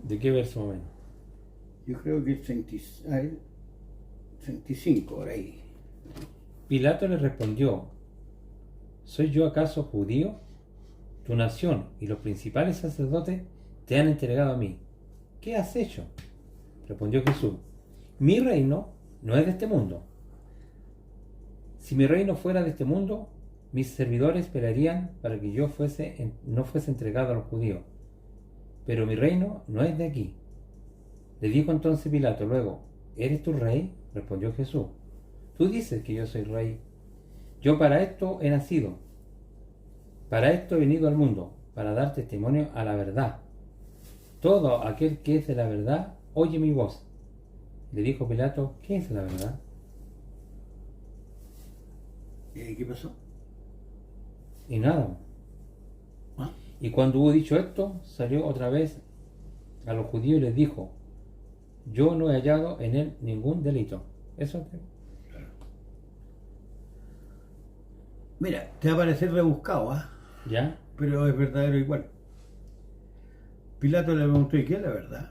¿De qué verso más o menos? Yo creo que es 35 por ahí. Pilato le respondió: ¿soy yo acaso judío? Tu nación y los principales sacerdotes te han entregado a mí. ¿Qué has hecho? Respondió Jesús: mi reino no es de este mundo. Si mi reino fuera de este mundo, mis servidores esperarían para que yo no fuese entregado a los judíos. Pero mi reino no es de aquí. Le dijo entonces Pilato luego: ¿eres tú rey? Respondió Jesús: tú dices que yo soy rey. Yo para esto he nacido. Para esto he venido al mundo, para dar testimonio a la verdad. Todo aquel que es de la verdad oye mi voz. Le dijo Pilato: ¿qué es la verdad? ¿Qué pasó? Y nada. ¿Ah? Y cuando hubo dicho esto, salió otra vez a los judíos y les dijo: yo no he hallado en él ningún delito. Eso. Claro. Mira, te va a parecer rebuscado, ¿ah? ¿Ya? Pero es verdadero igual. Pilato le preguntó: ¿y qué es la verdad?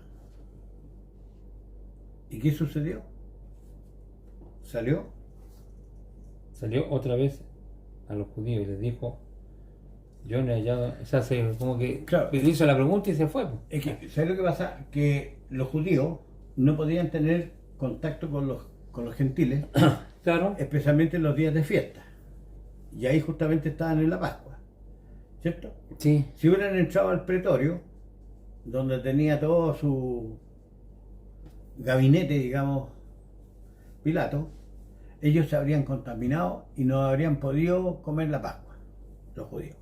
¿Y qué sucedió? ¿Salió? Salió otra vez a los judíos y les dijo: yo no he hallado. O sea, como que Claro. hizo la pregunta y se fue. Es que, ¿sabes lo que pasa? Que los judíos no podían tener contacto con los gentiles, Claro. especialmente en los días de fiesta. Y ahí justamente estaban en la Pascua, ¿cierto? Sí. Si hubieran entrado al pretorio, donde tenía todo su gabinete, digamos, Pilato, ellos se habrían contaminado y no habrían podido comer la Pascua, los judíos,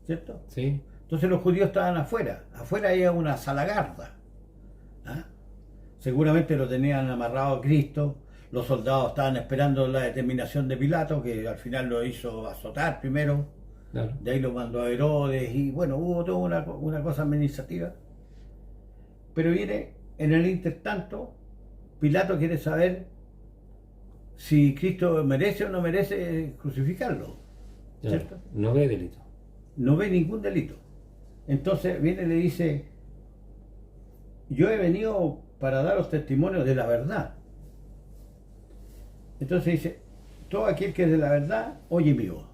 ¿cierto? Sí. Entonces los judíos estaban afuera había una salagarda. ¿Ah? Seguramente lo tenían amarrado a Cristo, los soldados estaban esperando la determinación de Pilato, que al final lo hizo azotar primero, Claro. de ahí lo mandó a Herodes y bueno, hubo toda una cosa administrativa. Pero viene en el intertanto, Pilato quiere saber si Cristo merece o no merece crucificarlo, Claro. ¿cierto? No ve delito. No ve ningún delito. Entonces viene y le dice: yo he venido para daros testimonio de la verdad. Entonces dice: todo aquel que es de la verdad oye mi voz,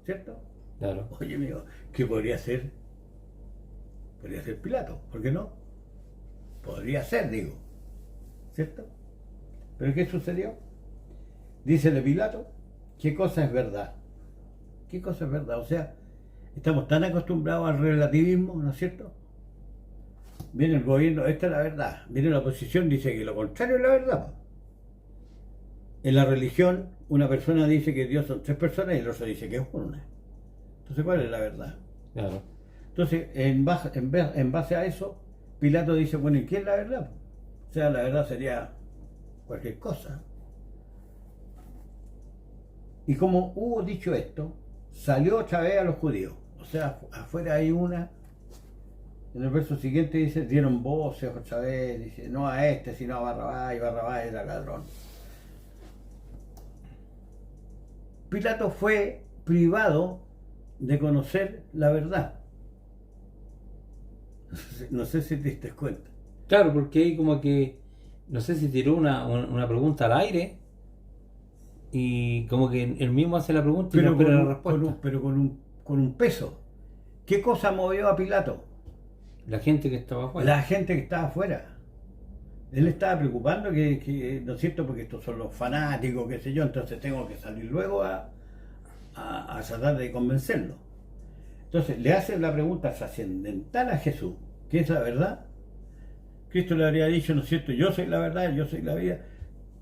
¿cierto? Claro. Oye mi voz. ¿Qué podría ser? Podría ser Pilato, ¿por qué no? Podría ser, digo, ¿cierto? ¿Pero qué sucedió? Dícele Pilato: ¿qué cosa es verdad? ¿Qué cosa es verdad? O sea, estamos tan acostumbrados al relativismo, ¿no es cierto? Viene el gobierno: esta es la verdad. Viene la oposición, dice que lo contrario es la verdad. En la religión, una persona dice que Dios son 3 personas y el otro dice que es una. Entonces, ¿cuál es la verdad? Claro. Entonces, en base a eso, Pilato dice: bueno, ¿y qué es la verdad? O sea, la verdad sería cualquier cosa. Y como hubo dicho esto, salió otra vez a los judíos. O sea, afuera hay una. En el verso siguiente dice: dieron voces otra vez, dice: no a este, sino a Barrabás, y Barrabás era ladrón. Pilato fue privado de conocer la verdad. No sé si te diste cuenta. Claro, porque ahí como que, no sé si tiró una pregunta al aire y como que él mismo hace la pregunta y no espera la respuesta. Pero con un peso. ¿Qué cosa movió a Pilato? La gente que estaba afuera. La gente que estaba afuera. Él estaba preocupando ¿no es cierto? Porque estos son los fanáticos, qué sé yo, entonces tengo que salir luego a tratar de convencerlo. Entonces le hacen la pregunta trascendental a Jesús, ¿qué es la verdad? Cristo le habría dicho, ¿no es cierto? Yo soy la verdad, yo soy la vida.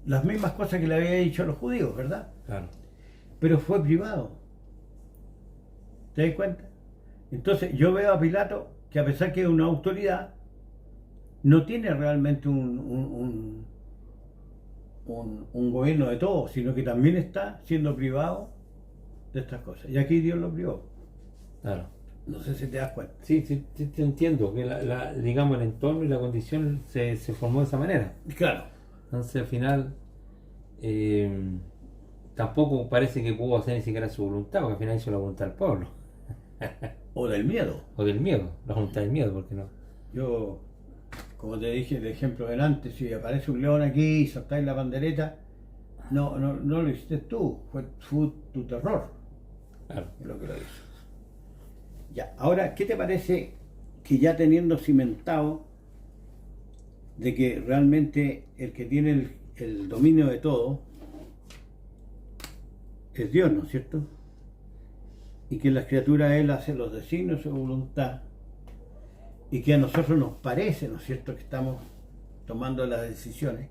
Las mismas cosas que le había dicho a los judíos, ¿verdad? Claro. Pero fue privado. ¿Te das cuenta? Entonces yo veo a Pilato que a pesar que es una autoridad, no tiene realmente un gobierno de todo, sino que también está siendo privado de estas cosas. Y aquí Dios lo privó. Claro. No sé si te das cuenta. Sí, te entiendo, que digamos el entorno y la condición se formó de esa manera. Claro. Entonces al final tampoco parece que pudo hacer ni siquiera su voluntad, porque al final hizo la voluntad del pueblo. O del miedo. O del miedo, la voluntad del miedo, porque no. Yo, como te dije el ejemplo delante, si aparece un león aquí y saltáis la bandereta, no lo hiciste tú, fue tu terror. Claro. Es lo que lo hizo. Ya, ahora, ¿qué te parece que ya teniendo cimentado de que realmente el que tiene el dominio de todo es Dios, ¿no es cierto? Y que las criaturas Él hace los designios de su voluntad y que a nosotros nos parece, ¿no es cierto?, que estamos tomando las decisiones.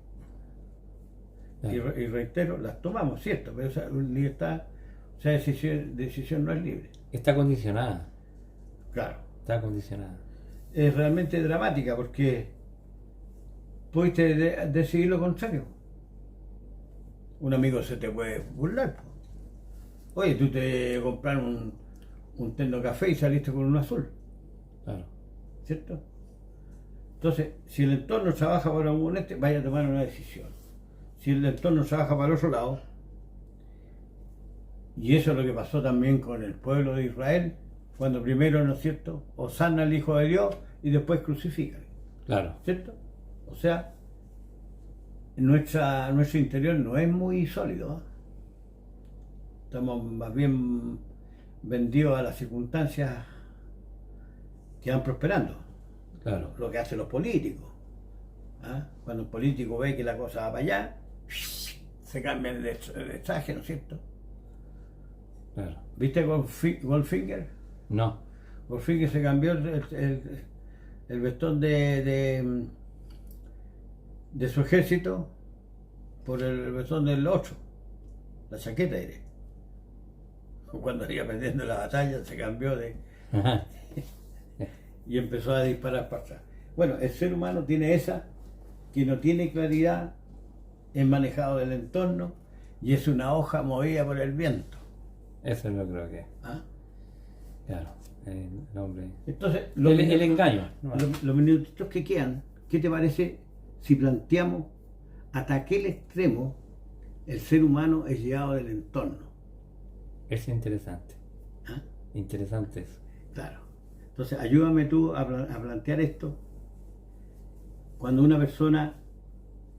Claro. Y reitero, las tomamos, ¿cierto? Pero esa libertad, esa decisión no es libre. Está condicionada. Claro. Está condicionada. Es realmente dramática porque pudiste decidir lo contrario. Un amigo se te puede burlar. Oye, tú te compraron un terno café y saliste con uno azul. Claro. ¿Cierto? Entonces, si el entorno trabaja para un vaya a tomar una decisión. Si el entorno trabaja para el otro lado, y eso es lo que pasó también con el pueblo de Israel, cuando primero, ¿no es cierto?, hosanna al Hijo de Dios y después crucifican. Claro. ¿Cierto? O sea, nuestro interior no es muy sólido, ¿eh? Estamos más bien vendidos a las circunstancias que van prosperando. Claro. Lo que hacen los políticos. ¿Ah? Cuando un político ve que la cosa va para allá, se cambia el traje, ¿no es cierto? Claro. ¿Viste Goldfinger? No. Goldfinger se cambió el vestón de su ejército por el vestón del otro, la chaqueta diré. Cuando iba perdiendo la batalla se cambió y empezó a disparar para atrás. Bueno, el ser humano tiene esa, que no tiene claridad, es manejado del entorno y es una hoja movida por el viento. Eso no creo que. ¿Ah? Claro. El hombre. Entonces, El engaño. ¿No? Los minutitos que quedan, ¿qué te parece si planteamos hasta qué extremo el ser humano es llevado del entorno? Es interesante. ¿Ah? Interesante eso. Claro. Entonces, ayúdame tú a plantear esto. Cuando una persona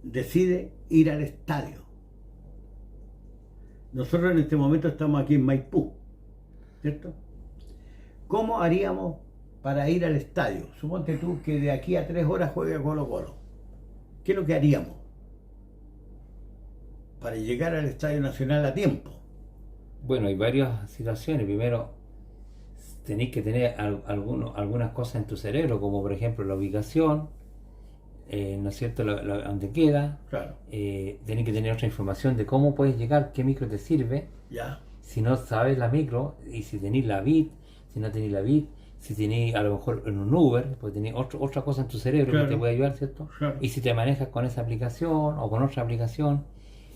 decide ir al estadio. Nosotros en este momento estamos aquí en Maipú, ¿cierto? ¿Cómo haríamos para ir al estadio? Suponte tú que de aquí a 3 horas juegue Colo-Colo. ¿Qué es lo que haríamos para llegar al Estadio Nacional a tiempo? Bueno, hay varias situaciones. Primero, tenéis que tener algunas cosas en tu cerebro, como por ejemplo la ubicación, ¿no es cierto?, dónde queda. Claro. Tenéis que tener otra información de cómo puedes llegar, qué micro te sirve. Ya. Si no sabes la micro, y si tenéis la BIT, si no tenéis la BIT, si tenéis a lo mejor en un Uber, pues tenéis otra cosa en tu cerebro, claro, que te puede ayudar, ¿cierto? Claro. Y si te manejas con esa aplicación o con otra aplicación,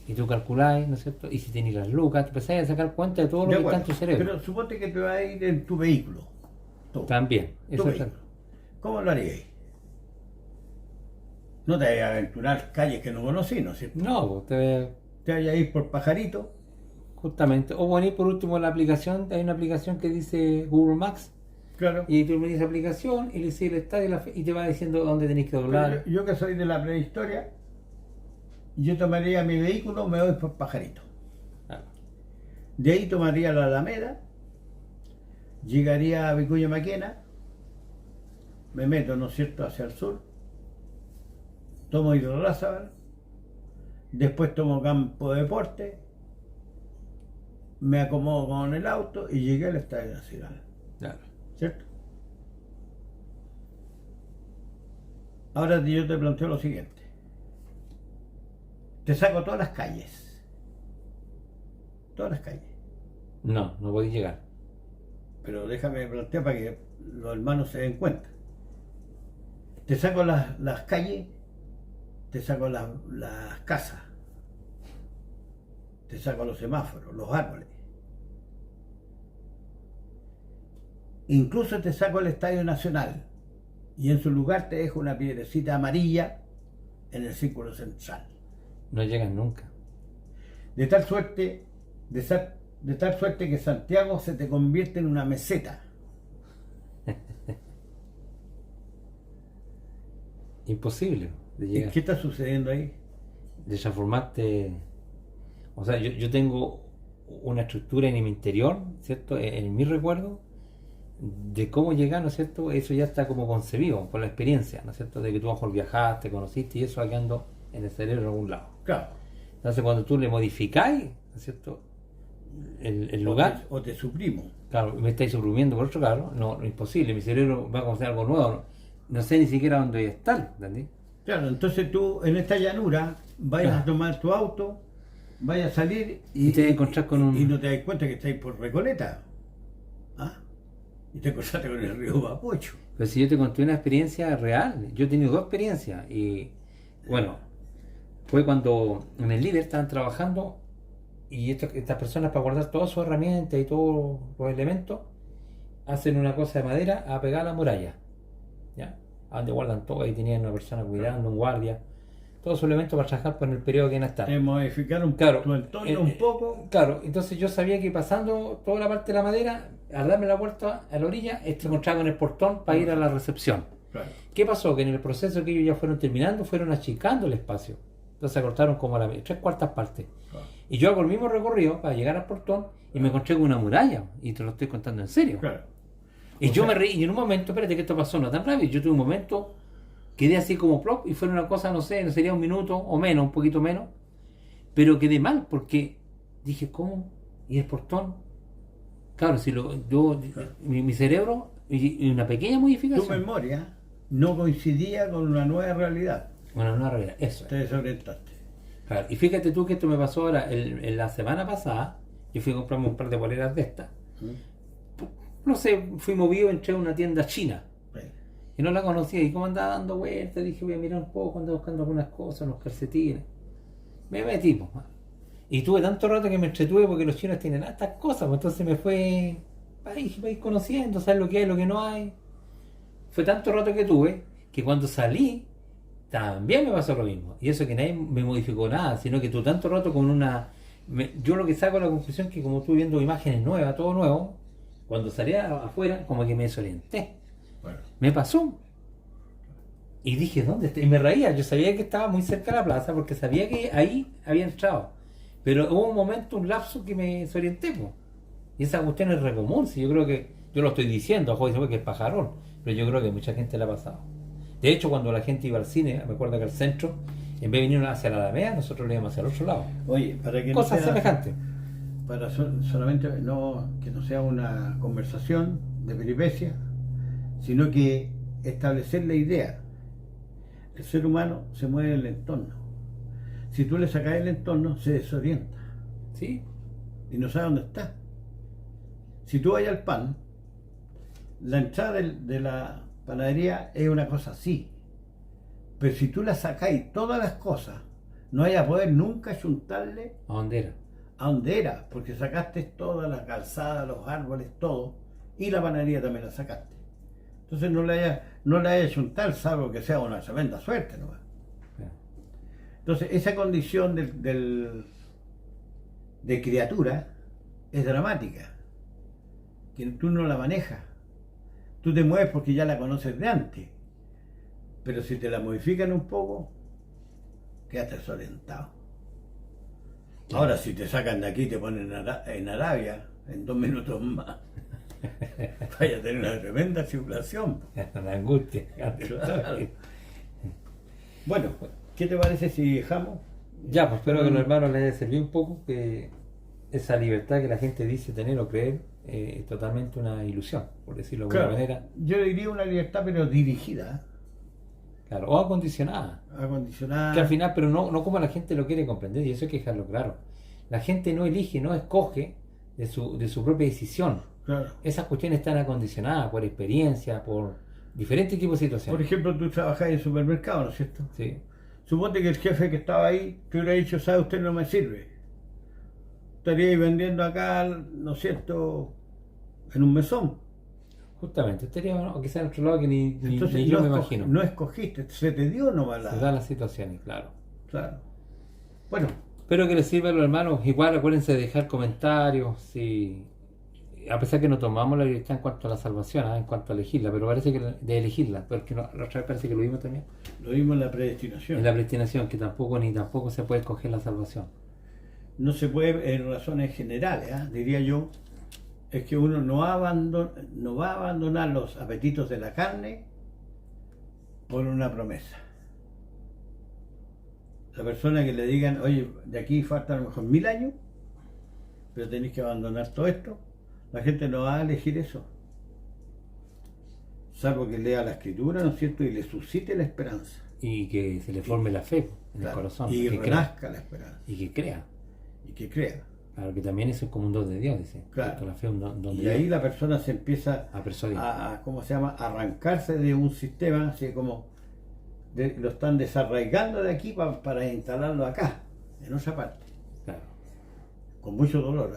y tú calculáis, ¿no es cierto? Y si tenéis las lucas, te empezáis a sacar cuenta de todo lo que está en tu cerebro. Pero suponte que te vas a ir en tu vehículo. Tú. También. Eso es. ¿Cómo lo haríais? No te vayas a aventurar calles que no conocí, ¿no es cierto? No, te vayas a ir por Pajarito. Justamente. O bueno, y por último la aplicación, hay una aplicación que dice Google Maps. Claro. Y tú me dices aplicación y le dices el estadio y te va diciendo dónde tenés que doblar. Yo que soy de la prehistoria, yo tomaría mi vehículo, me voy por Pajarito. Claro. De ahí tomaría la Alameda, llegaría a Vicuña Maquena, me meto, ¿no es cierto?, hacia el sur, tomo Hidrolázaval, después tomo Campo de Deporte, me acomodo con el auto y llegué al Estadio Nacional. Claro. ¿Cierto? Ahora yo te planteo lo siguiente. Te saco todas las calles. Todas las calles. No podéis llegar. Pero déjame plantear para que los hermanos se den cuenta. Te saco las calles, te saco las casas, te saco los semáforos, los árboles. Incluso te saco el Estadio Nacional y en su lugar te dejo una piedrecita amarilla en el círculo central. No llegan nunca. De tal suerte que Santiago se te convierte en una meseta. Imposible de llegar. ¿Qué está sucediendo ahí? Transformarte. O sea, yo tengo una estructura en mi interior, ¿cierto? En mi recuerdo de cómo llegar, ¿no es cierto? Eso ya está como concebido por la experiencia, ¿no es cierto? De que tú a lo mejor viajaste, conociste y eso va quedando en el cerebro en algún lado. Claro. Entonces cuando tú le modificáis, ¿no es cierto?, el lugar, O te suprimo. claro, me estáis suprimiendo por otro lado, no, imposible, mi cerebro va a conocer algo nuevo, no sé ni siquiera dónde voy a estar, ¿entendí? Claro, entonces tú en esta llanura vayas Claro. a tomar tu auto, vayas a salir Y te vas a encontrar con un... y no te das cuenta que estáis por Recoleta. ¿Ah? Y te encontraste con el río Mapocho. Pero si yo te conté una experiencia real, yo he tenido 2 experiencias y bueno, fue cuando en el líder estaban trabajando y estas personas para guardar todas sus herramientas y todos los elementos hacen una cosa de madera a pegar a la muralla, ¿ya? A donde guardan todo, ahí tenían una persona cuidando, un guardia, todos sus elementos para trabajar por el periodo que iban a estar. Te modificaron Claro, tu entorno un poco. Claro, entonces yo sabía que pasando toda la parte de la madera, al darme la vuelta a la orilla, se encontraba con el portón para ir a la recepción. Claro. ¿Qué pasó? Que en el proceso que ellos ya fueron terminando, fueron achicando el espacio. Entonces se cortaron como a la 3/4 partes. Claro. Y yo hago el mismo recorrido para llegar al portón y me encontré con una muralla. Y te lo estoy contando en serio. Claro. Y O yo sea- me reí, y en un momento, espérate que esto pasó no tan rápido, yo tuve un momento, quedé así como plop, y fue una cosa, no sé, sería un minuto o menos, un poquito menos, pero quedé mal, porque dije, ¿cómo? ¿Y el portón? Claro, si mi cerebro, y una pequeña Tu modificación. memoria no coincidía con una nueva realidad. Bueno, no realidad, eso Te es. desorientaste. Claro, y fíjate tú que esto me pasó ahora, en la semana pasada, yo fui a comprarme un par de poleras de estas. No sé, fui movido, entré a una tienda china. Bueno, Y no la conocía, y como andaba dando vueltas, dije voy a mirar un poco, andaba buscando algunas cosas, unos calcetines. Me metí, pues. Y tuve tanto rato que me entretuve porque los chinos tienen estas cosas, pues entonces me fue para ir conociendo, saber lo que hay, lo que no hay. Fue tanto rato que tuve que cuando salí también me pasó lo mismo. Y eso que nadie me modificó nada, sino que tuve tanto rato con una... yo lo que saco a la conclusión que como estuve viendo imágenes nuevas, todo nuevo, cuando salí afuera como que me desorienté. bueno. Me pasó. Y dije, ¿dónde está? Y me reía, yo sabía que estaba muy cerca de la plaza porque sabía que ahí había entrado. Pero hubo un momento, un lapso que me desorienté, po. Y esa cuestión es re común, si yo creo que, yo lo estoy diciendo, ojo, dice que es pajarón, pero yo creo que mucha gente le ha pasado. De hecho, cuando la gente iba al cine, me acuerdo que al centro, en vez de venir hacia la Alameda, nosotros lo íbamos hacia el otro lado. Oye, para que Cosas no sea, semejantes. para solamente que no sea una conversación de peripecia, sino que establecer la idea. El ser humano se mueve en el entorno. Si tú le sacas el entorno, se desorienta ¿Sí? y no sabe dónde está. Si tú vas al pan, la entrada de la panadería es una cosa así. Pero si tú la sacáis todas las cosas, no hay a poder nunca juntarle ¿A dónde era? a donde era, porque sacaste toda la calzada, los árboles, todo, y la panadería también la sacaste. Entonces no la hayas juntar, salvo que sea una tremenda suerte, ¿no? Entonces esa condición de criatura es dramática, que tú no la manejas. Tú te mueves porque ya la conoces de antes, pero si te la modifican un poco, quedaste desorientado. Sí. Ahora si te sacan de aquí y te ponen en Arabia, en 2 minutos más, vaya a tener una tremenda tribulación. Una angustia. Claro. Bueno, ¿qué te parece si dejamos? Ya, pues espero que los hermanos les haya servido un poco, que esa libertad que la gente dice tener o creer es totalmente una ilusión, por decirlo de Claro, alguna manera. yo diría una libertad pero dirigida, Claro, o acondicionada. acondicionada. Que al final, pero no como la gente lo quiere comprender, y eso hay que dejarlo claro. La gente no elige, no escoge de su propia decisión. Claro. Esas cuestiones están acondicionadas por experiencia, por diferentes tipos de Por situaciones. ejemplo, tú trabajás en supermercado, ¿no es cierto? Sí, Suponte que el jefe que estaba ahí te hubiera dicho, ¿sabe usted no me sirve? Estaría ahí vendiendo acá, ¿no es cierto?, en un mesón. justamente. Estaría, ¿no? Quizás en otro lado que ni Entonces yo no, me imagino. no escogiste, se te dio nomás Se dan las situaciones, claro. Claro. Bueno, Espero que les sirva a los hermanos. Igual acuérdense de dejar comentarios. Si, a pesar que no tomamos la libertad en cuanto a la salvación, en cuanto a elegirla, pero parece que de elegirla, porque la otra vez parece que lo vimos también. lo vimos en la predestinación. En la predestinación, que tampoco se puede escoger la salvación. No se puede, en razones generales, diría yo, es que uno no va a abandonar los apetitos de la carne por una promesa. La persona que le digan, oye, de aquí faltan a lo mejor 1000 años, pero tenéis que abandonar todo esto, la gente no va a elegir eso. Salvo que lea la escritura, ¿no es cierto?, y le suscite la esperanza. Y que se le forme la fe en el Claro, corazón. y que renazca la esperanza. y que crea. Y que crea. Claro, que también eso es como un don de Dios, dice. Claro. Porque la fe es un don de Y Dios. ahí la persona se empieza A persuadir. ¿cómo se llama?, arrancarse de un sistema, así como lo están desarraigando de aquí para instalarlo acá, en otra parte, Claro. con mucho dolor.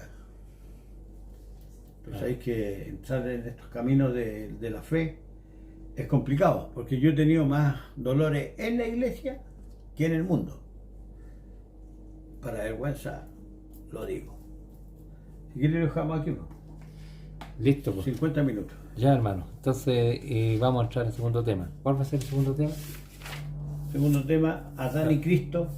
Entonces Claro. hay que entrar en estos caminos de la fe. Es complicado, porque yo he tenido más dolores en la iglesia que en el mundo. Para vergüenza lo digo. Si quieres lo dejamos aquí, ¿no? Listo, pues. 50 minutos. Ya, hermano. Entonces vamos a entrar al segundo tema. ¿Cuál va a ser el segundo tema? Segundo tema, Adán y Cristo